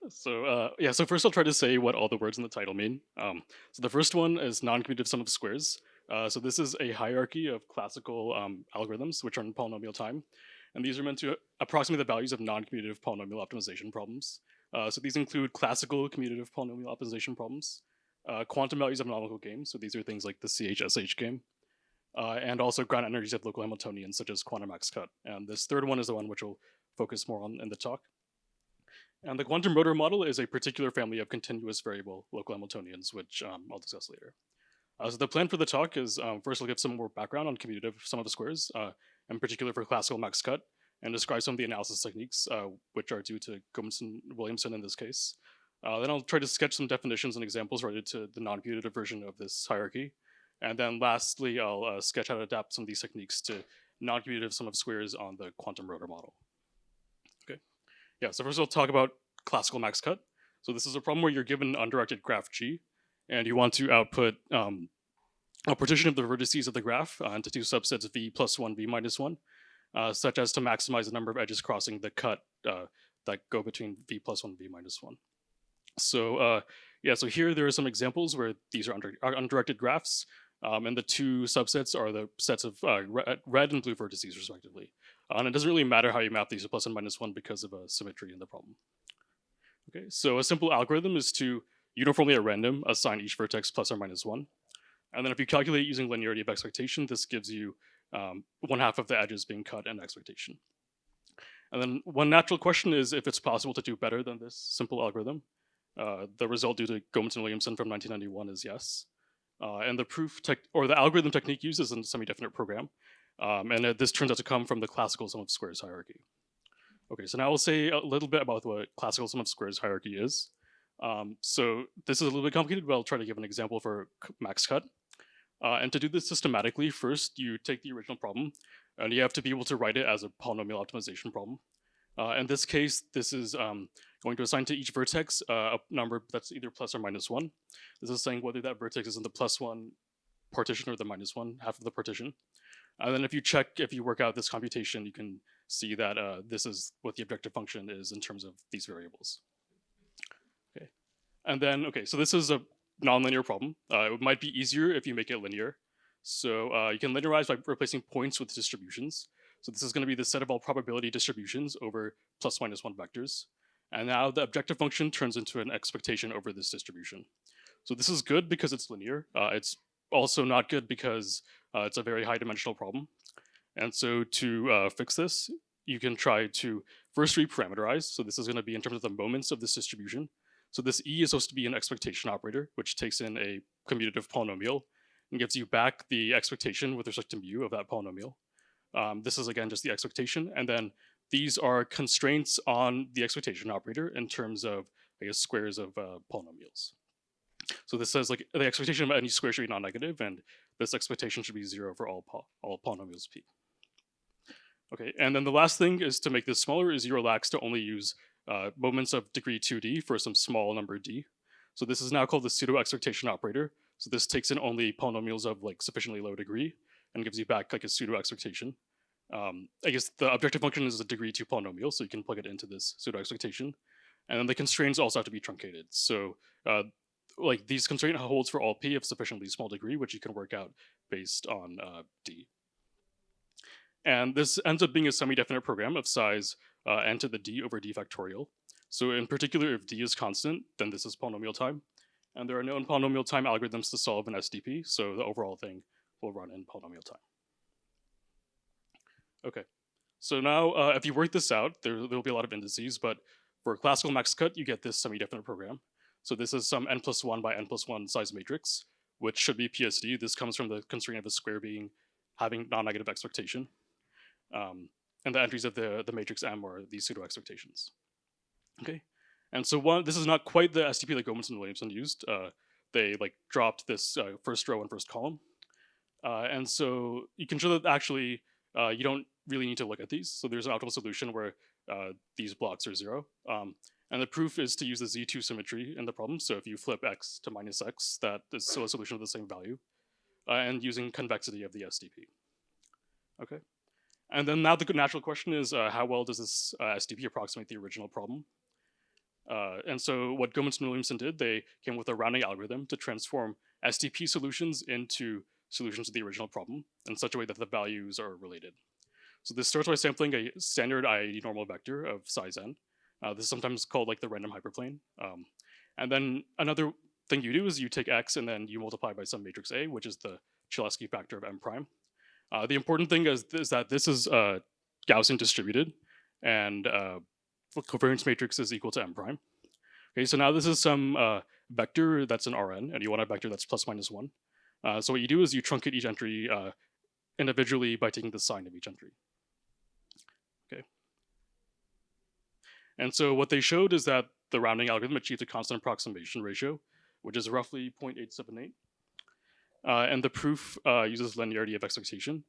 So first I'll try to say what all the words in the title mean. So the first one is non-commutative sum of squares. So this is a hierarchy of classical algorithms which are in polynomial time, and these are meant to approximate the values of non-commutative polynomial optimization problems. So these include classical commutative polynomial optimization problems, quantum values of non-local games. So these are things like the CHSH game, and also ground energies of local Hamiltonians such as quantum max cut. And this third one is the one which we'll focus more on in the talk. And the quantum rotor model is a particular family of continuous variable local Hamiltonians, which I'll discuss later. So the plan for the talk is first I'll give some more background on commutative sum of squares, in particular for classical max cut, and describe some of the analysis techniques which are due to Gomson-Williamson in this case. Then I'll try to sketch some definitions and examples related to the non-commutative version of this hierarchy. And then lastly, I'll sketch how to adapt some of these techniques to non-commutative sum of squares on the quantum rotor model. Okay. Yeah, so first I'll talk about classical max cut. So this is a problem where you're given an undirected graph G, and you want to output a partition of the vertices of the graph into two subsets v plus 1, v minus 1, such as to maximize the number of edges crossing the cut that go between v plus 1 and v minus 1. So so here there are some examples where these are undirected graphs, and the two subsets are the sets of red and blue vertices respectively. And it doesn't really matter how you map these to plus and minus 1 because of a symmetry in the problem. Okay, so a simple algorithm is to uniformly at random assign each vertex plus or minus 1. And then if you calculate using linearity of expectation, this gives you 1/2 of the edges being cut in expectation. And then one natural question is if it's possible to do better than this simple algorithm. The result due to Gomson-Williamson from 1991 is yes. And the algorithm technique used is a semi-definite program. And this turns out to come from the classical sum of squares hierarchy. Okay, so now I'll say a little bit about what classical sum of squares hierarchy is. So this is a little bit complicated, but I'll try to give an example for max cut. And to do this systematically, first you take the original problem, and you have to be able to write it as a polynomial optimization problem. In this case, this is going to assign to each vertex a number that's either plus or minus 1. This is saying whether that vertex is in the plus 1 partition or the minus 1 half of the partition. And then if you work out this computation, you can see that this is what the objective function is in terms of these variables. Okay, and then, so this is a nonlinear problem. It might be easier if you make it linear. So you can linearize by replacing points with distributions. So this is going to be the set of all probability distributions over plus minus 1 vectors. And now the objective function turns into an expectation over this distribution. So this is good because it's linear. It's also not good because it's a very high dimensional problem. And so to fix this, you can try to first reparameterize. So this is going to be in terms of the moments of this distribution. So this E is supposed to be an expectation operator, which takes in a commutative polynomial and gives you back the expectation with respect to mu of that polynomial. This is again just the expectation, and then these are constraints on the expectation operator in terms of, I guess, squares of polynomials. So this says like the expectation of any square should be non-negative, and this expectation should be 0 for all polynomials p. Okay, and then the last thing is to make this smaller is you relax to only use moments of degree 2d for some small number d. So this is now called the pseudo expectation operator. So this takes in only polynomials of like sufficiently low degree and gives you back like a pseudo expectation. I guess the objective function is a degree 2 polynomial, so you can plug it into this pseudo expectation. And then the constraints also have to be truncated. So like these constraint holds for all p of sufficiently small degree, which you can work out based on d. And this ends up being a semi-definite program of size n to the d over d factorial. So in particular, if d is constant, then this is polynomial time. And there are known polynomial time algorithms to solve an SDP, so the overall thing will run in polynomial time. Okay, so now if you work this out, there will be a lot of indices, but for classical max cut, you get this semi-definite program. So this is some n plus 1 by n plus 1 size matrix, which should be PSD. This comes from the constraint of a square being having non-negative expectation. And the entries of the matrix M are these pseudo expectations. Okay, and so this is not quite the SDP that Gomson-Williamson used. They like dropped this first row and first column. And so you can show that actually you don't really need to look at these. So there's an optimal solution where these blocks are 0. And the proof is to use the Z2 symmetry in the problem. So if you flip x to minus x, that is still a solution of the same value. And using convexity of the SDP. Okay. And then now the natural question is how well does this SDP approximate the original problem? And so what Gomez and Williamson did, they came with a rounding algorithm to transform STP solutions into solutions to the original problem in such a way that the values are related. So this starts by sampling a standard IID normal vector of size n. This is sometimes called like the random hyperplane. And then another thing you do is you take x and then you multiply by some matrix A, which is the Cholesky factor of m prime. The important thing is that this is Gaussian distributed, and covariance matrix is equal to m prime. Okay, so now this is some vector that's an Rn, and you want a vector that's plus minus 1. So what you do is you truncate each entry individually by taking the sign of each entry. Okay. And so what they showed is that the rounding algorithm achieves a constant approximation ratio, which is roughly 0.878. And the proof uses linearity of expectation,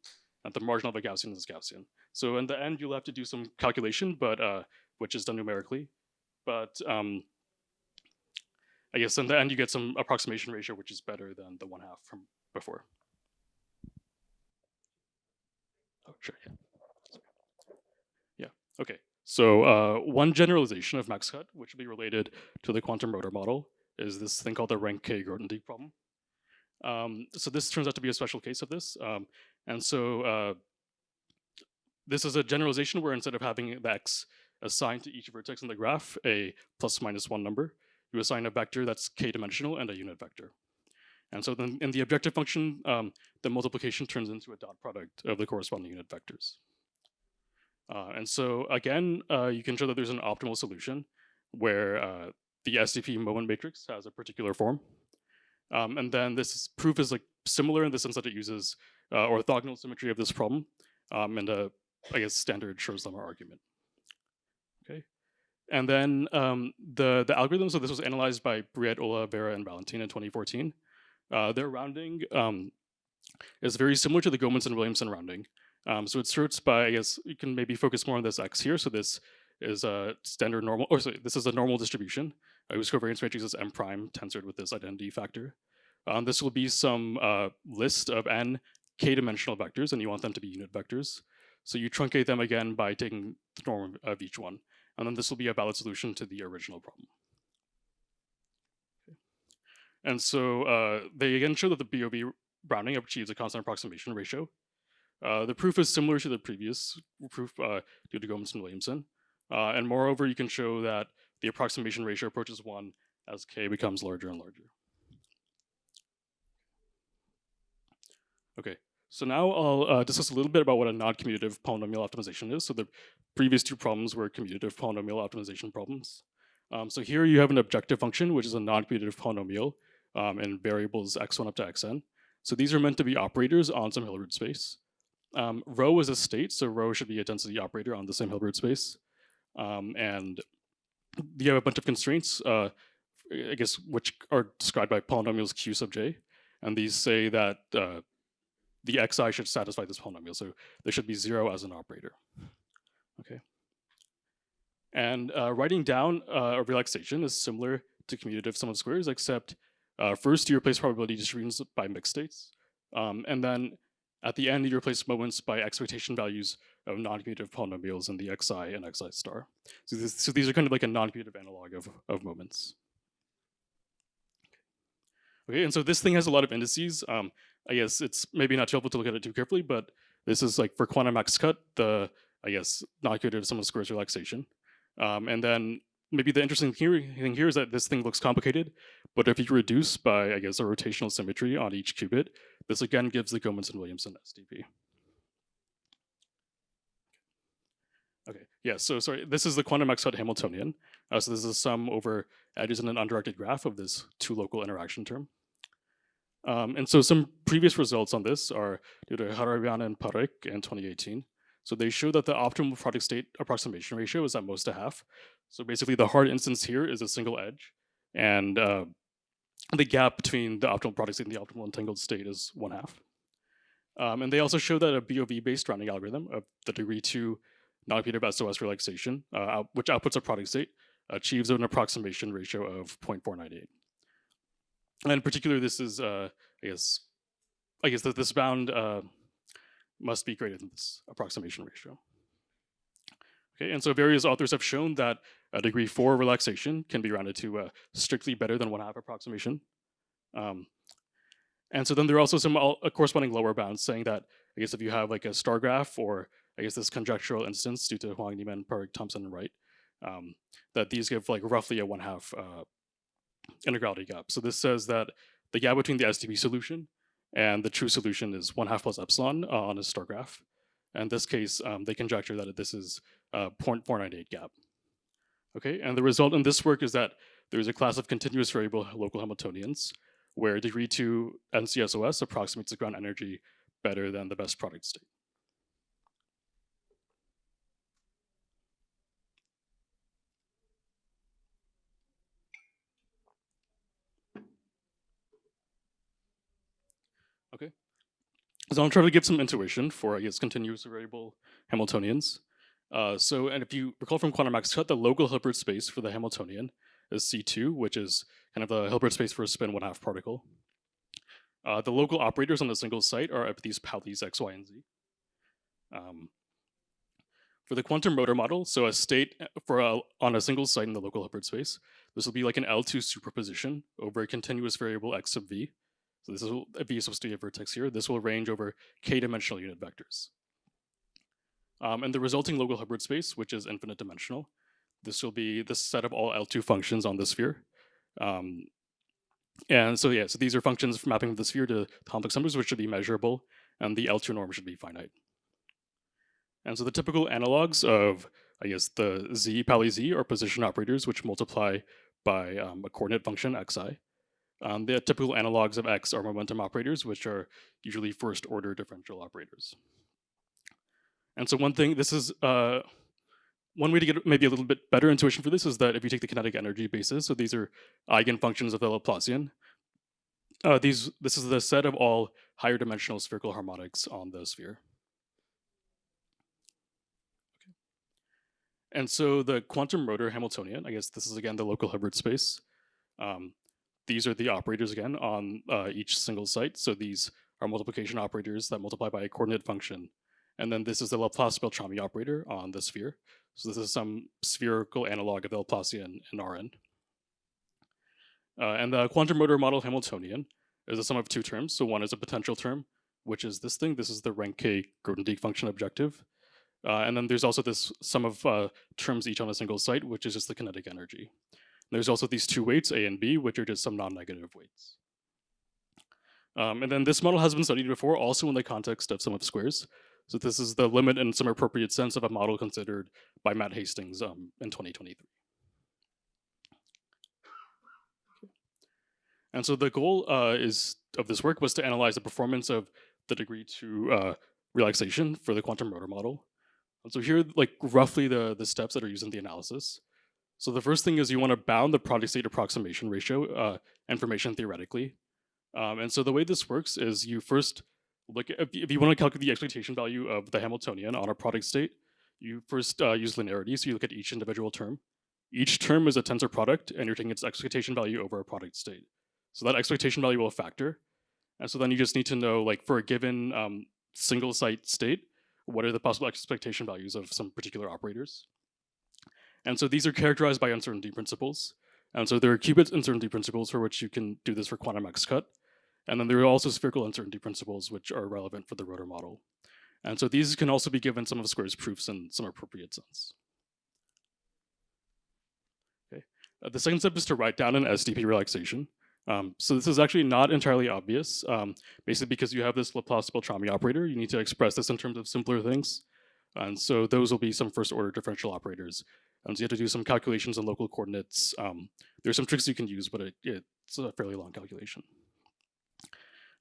and the marginal of a Gaussian is Gaussian. So in the end, you'll have to do some calculation, but which is done numerically. But I guess in the end, you get some approximation ratio, which is better than the 1/2 from before. Oh, sure, yeah. Yeah, okay. So one generalization of max cut, which will be related to the quantum rotor model, is this thing called the rank K Grothendieck problem. So this turns out to be a special case of this. And so this is a generalization where instead of having the x assigned to each vertex in the graph a plus minus 1 number, you assign a vector that's k-dimensional and a unit vector. And so then in the objective function, the multiplication turns into a dot product of the corresponding unit vectors. And so again, you can show that there's an optimal solution where the STP moment matrix has a particular form. And then this proof is like similar in the sense that it uses orthogonal symmetry of this problem and I guess standard Schurz-Lemma argument. Okay, and then the algorithm. So this was analyzed by Briette, Ola, Vera, and Valentin in 2014. Their rounding is very similar to the Gomez and Williamson rounding. So it starts by, I guess you can maybe focus more on this x here. So this is a standard normal, or sorry, this is a normal distribution whose covariance matrix is m prime tensored with this identity factor. This will be some list of n k-dimensional vectors, and you want them to be unit vectors. So you truncate them again by taking the norm of each one, and then this will be a valid solution to the original problem. Okay. And so they again show that the BOV rounding achieves a constant approximation ratio. The proof is similar to the previous proof due to Gomez and Williamson. And moreover, you can show that the approximation ratio approaches 1 as k becomes larger and larger. Okay, so now I'll discuss a little bit about what a non-commutative polynomial optimization is. So the previous two problems were commutative polynomial optimization problems. So here you have an objective function, which is a non-commutative polynomial in variables x1 up to xn. So these are meant to be operators on some Hilbert space. Rho is a state, so rho should be a density operator on the same Hilbert space. And you have a bunch of constraints, I guess, which are described by polynomials q sub j. And these say that the xi should satisfy this polynomial. So there should be 0 as an operator. Okay. And writing down a relaxation is similar to commutative sum of squares, except first you replace probability distributions by mixed states. And then at the end, you replace moments by expectation values of non-commutative polynomials in the xi and xi star. So these are kind of like a non-commutative analog of moments. Okay, and so this thing has a lot of indices. I guess it's maybe not helpful to look at it too carefully, but this is like for quantum max cut, the, I guess, non-commutative sum of squares relaxation. And then maybe the interesting thing here is that this thing looks complicated, but if you reduce by, I guess, a rotational symmetry on each qubit, this again gives the Gomez and Williamson STP. Okay, yeah, so sorry, this is the quantum max cut Hamiltonian. So this is a sum over edges in an undirected graph of this two local interaction term. And so some previous results on this are due to Harabian and Parekh in 2018. So they show that the optimal product state approximation ratio is at most a half. So basically the hard instance here is a single edge, and the gap between the optimal product state and the optimal entangled state is 1/2. And they also show that a BOV-based rounding algorithm of the degree 2 non-commutative SoS relaxation, which outputs a product state, achieves an approximation ratio of 0.498. And in particular, this is, I guess that this bound must be greater than this approximation ratio. Okay, and so various authors have shown that a degree 4 relaxation can be rounded to strictly better than 1/2 approximation. Um, and so then there are also some corresponding lower bounds saying that I guess if you have like a star graph or I guess this conjectural instance due to Huang, Niemann, Park, Thompson, and Wright, um, that these give like roughly a 1/2 integrality gap. So this says that the gap between the SDP solution and the true solution is 1/2 plus epsilon on a star graph. And in this case, they conjecture that this is a 0.498 gap. Okay, and the result in this work is that there's a class of continuous variable local Hamiltonians where degree 2 NCSOS approximates the ground energy better than the best product state. Okay, so I'll try to give some intuition for, I guess, continuous variable Hamiltonians. And if you recall from quantum max cut, the local Hilbert space for the Hamiltonian is C2, which is kind of the Hilbert space for a spin 1/2 particle. The local operators on the single site are of these Pauli's X, Y, and Z. For the quantum rotor model, so a state on a single site in the local Hilbert space, this will be like an L2 superposition over a continuous variable x sub v. So this is v is supposed to be a vertex here. This will range over k-dimensional unit vectors. And the resulting local Hilbert space, which is infinite dimensional, this will be the set of all L2 functions on the sphere. And so yeah, so these are functions mapping the sphere to complex numbers, which should be measurable, and the L2 norm should be finite. And so the typical analogs of, I guess, the z, Pauli z, are position operators, which multiply by a coordinate function xi. The typical analogs of x are momentum operators, which are usually first order differential operators. And so one thing, this is one way to get maybe a little bit better intuition for this is that if you take the kinetic energy basis, so these are eigenfunctions of the Laplacian, this is the set of all higher dimensional spherical harmonics on the sphere. Okay. And so the quantum rotor Hamiltonian, I guess this is again the local Hilbert space. These are the operators again on each single site. So these are multiplication operators that multiply by a coordinate function. And then this is the Laplace-Beltrami operator on the sphere. So this is some spherical analog of the Laplacian in Rn. And the quantum rotor model Hamiltonian is a sum of two terms. So one is a potential term, which is this thing. This is the rank K Grothendieck function objective. And then there's also this sum of terms each on a single site, which is just the kinetic energy. And there's also these two weights, A and B, which are just some non-negative weights. And then this model has been studied before, also in the context of sum of squares. So this is the limit in some appropriate sense of a model considered by Matt Hastings in 2023. And so the goal of this work was to analyze the performance of the degree 2 relaxation for the quantum rotor model. And so here, like roughly the steps that are used in the analysis. So the first thing is you want to bound the product state approximation ratio information theoretically. And so the way this works is you first look at, if you want to calculate the expectation value of the Hamiltonian on a product state, you first use linearity. So you look at each individual term. Each term is a tensor product, and you're taking its expectation value over a product state. So that expectation value will factor. And so then you just need to know, like for a given single site state, what are the possible expectation values of some particular operators? And so these are characterized by uncertainty principles. And so there are qubit uncertainty principles for which you can do this for quantum X cut. And then there are also spherical uncertainty principles which are relevant for the rotor model. And so these can also be given sum of squares proofs in some appropriate sense. Okay. The second step is to write down an SDP relaxation. So this is actually not entirely obvious, basically because you have this Laplace-Beltrami operator. You need to express this in terms of simpler things. And so those will be some first order differential operators. And so you have to do some calculations in local coordinates. There's some tricks you can use, but it's a fairly long calculation.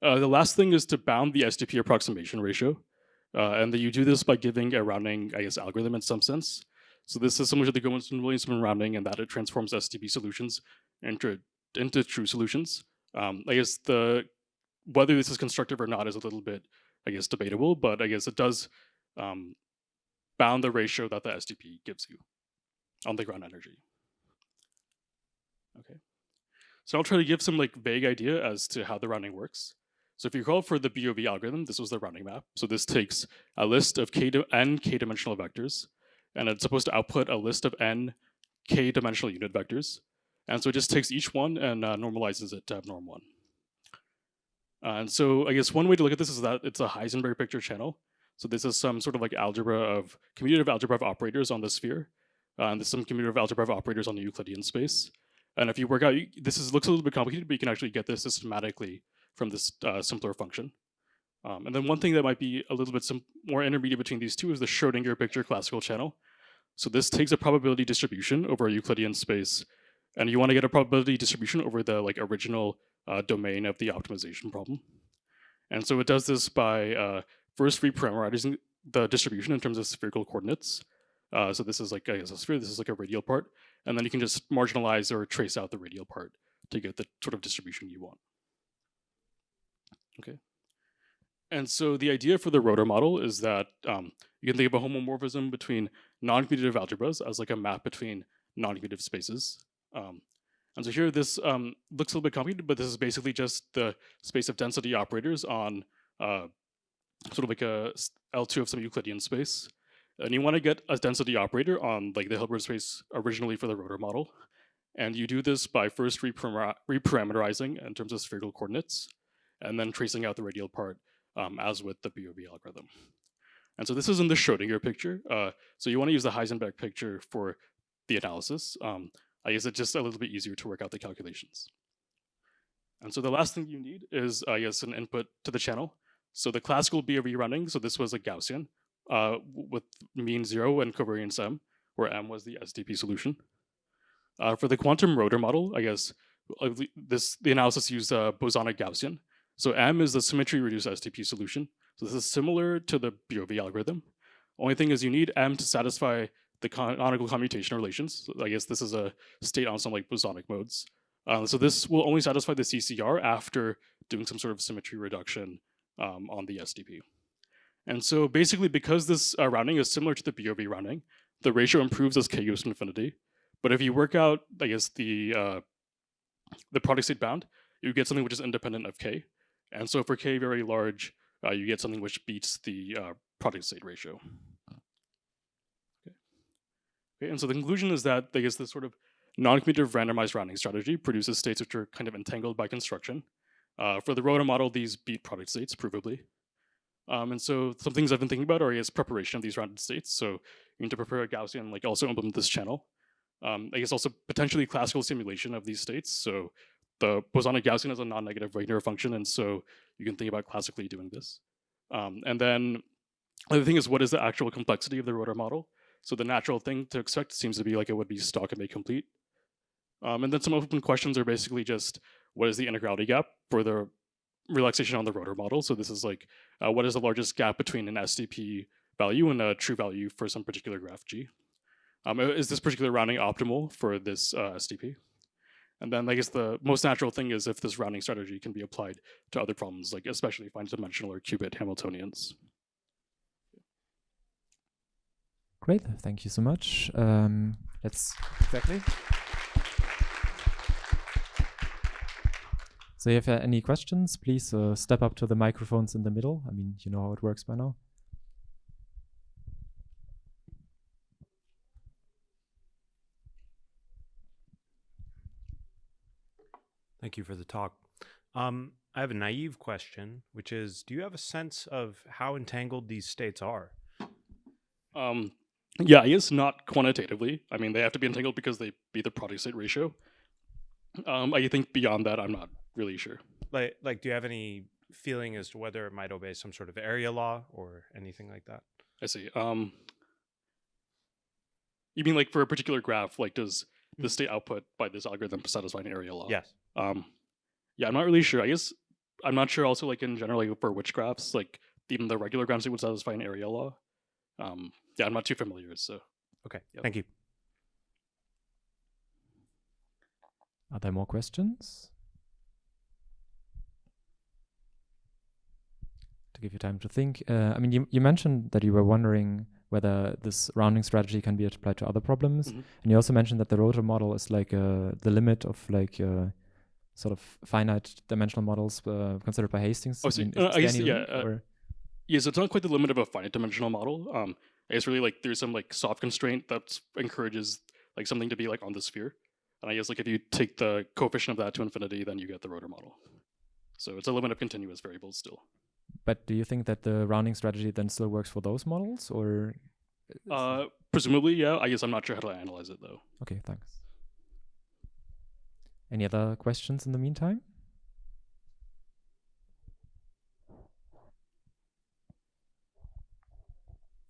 The last thing is to bound the SDP approximation ratio. And then you do this by giving a rounding, I guess, algorithm in some sense. So this is similar to the Goldman-Williamson rounding in that it transforms SDP solutions into true solutions. I guess whether this is constructive or not is a little bit, I guess, debatable, but I guess it does bound the ratio that the SDP gives you on the ground energy. Okay. So I'll try to give some like vague idea as to how the rounding works. So if you recall for the BOV algorithm, this was the rounding map. So this takes a list of n k-dimensional vectors, and it's supposed to output a list of n k-dimensional unit vectors. And so it just takes each one and normalizes it to have norm 1. And so I guess one way to look at this is that it's a Heisenberg picture channel. So this is some sort of like commutative algebra of operators on the sphere. And there's some commutative algebra of operators on the Euclidean space. And if you work out, looks a little bit complicated, but you can actually get this systematically from this simpler function. And then one thing that might be a little bit more intermediate between these two is the Schrodinger picture classical channel. So this takes a probability distribution over a Euclidean space, and you want to get a probability distribution over the original domain of the optimization problem. And so it does this by first reparameterizing the distribution in terms of spherical coordinates. So this is like a sphere, this is like a radial part, and then you can just marginalize or trace out the radial part to get the sort of distribution you want. Okay. And so the idea for the Rotor model is that you can think of a homomorphism between non-commutative algebras as like a map between non-commutative spaces. And so here this looks a little bit complicated, but this is basically just the space of density operators on sort of like a L2 of some Euclidean space. And you want to get a density operator on like the Hilbert space originally for the Rotor model. And you do this by first reparameterizing in terms of spherical coordinates, and then tracing out the radial part as with the BOV algorithm. And so this is in the Schrodinger picture. So you want to use the Heisenberg picture for the analysis. I guess it's just a little bit easier to work out the calculations. And so the last thing you need is, I guess, an input to the channel. So the classical BOV running, so this was a Gaussian with mean 0 and covariance m, where m was the SDP solution. For the quantum Rotor model, I guess, the analysis used bosonic Gaussian. So m is the symmetry-reduced SDP solution. So this is similar to the BOV algorithm. Only thing is you need m to satisfy the canonical commutation relations. So I guess this is a state on some like bosonic modes. So this will only satisfy the CCR after doing some sort of symmetry reduction on the SDP. And so basically, because this rounding is similar to the BOV rounding, the ratio improves as k goes to infinity. But if you work out, I guess, the product state bound, you get something which is independent of k. And so for k very large, you get something which beats the product state ratio. Okay, and so the conclusion is that I guess this sort of non-commutative randomized rounding strategy produces states which are kind of entangled by construction. For the Rotor model, these beat product states, provably. And so some things I've been thinking about are, I guess, preparation of these rounded states. So you need to prepare a Gaussian, like also implement this channel. I guess also potentially classical simulation of these states. So the bosonic Gaussian is a non-negative Wigner function, and so you can think about classically doing this. And then the other thing is, what is the actual complexity of the Rotor model? So the natural thing to expect seems to be like it would be stock and make complete. And then some open questions are basically just, what is the integrality gap for the relaxation on the Rotor model? So this is like, what is the largest gap between an SDP value and a true value for some particular graph G? Is this particular rounding optimal for this SDP? And then I guess the most natural thing is if this rounding strategy can be applied to other problems, like especially finite dimensional or qubit Hamiltonians. Great, thank you so much. Exactly. So if you have any questions, please step up to the microphones in the middle. I mean, you know how it works by now. Thank you for the talk. I have a naive question, which is, do you have a sense of how entangled these states are? Yeah, I guess not quantitatively. I mean, they have to be entangled because they beat the product state ratio. I think beyond that, I'm not really sure. Like, do you have any feeling as to whether it might obey some sort of area law or anything like that? I see. You mean like for a particular graph, like does the state output by this algorithm satisfy an area law? Yes. Yeah, I'm not really sure. I guess I'm not sure also like in general like for which graphs, like even the regular graphs would satisfy an area law. Yeah, I'm not too familiar, so. Okay, yep. Thank you. Are there more questions? To give you time to think. I mean, you mentioned that you were wondering whether this rounding strategy can be applied to other problems. Mm-hmm. And you also mentioned that the Rotor model is like the limit of like sort of finite dimensional models considered by Hastings. Oh, so, yeah, so it's not quite the limit of a finite dimensional model. I guess really like there's some like soft constraint that encourages like something to be like on the sphere. And I guess like if you take the coefficient of that to infinity, then you get the rotor model. So it's a limit of continuous variables still. But do you think that the rounding strategy then still works for those models, or? Presumably, yeah. I guess I'm not sure how to analyze it though. Okay, thanks. Any other questions in the meantime?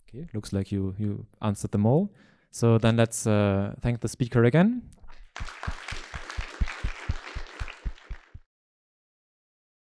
Okay, looks like you answered them all. So then let's thank the speaker again.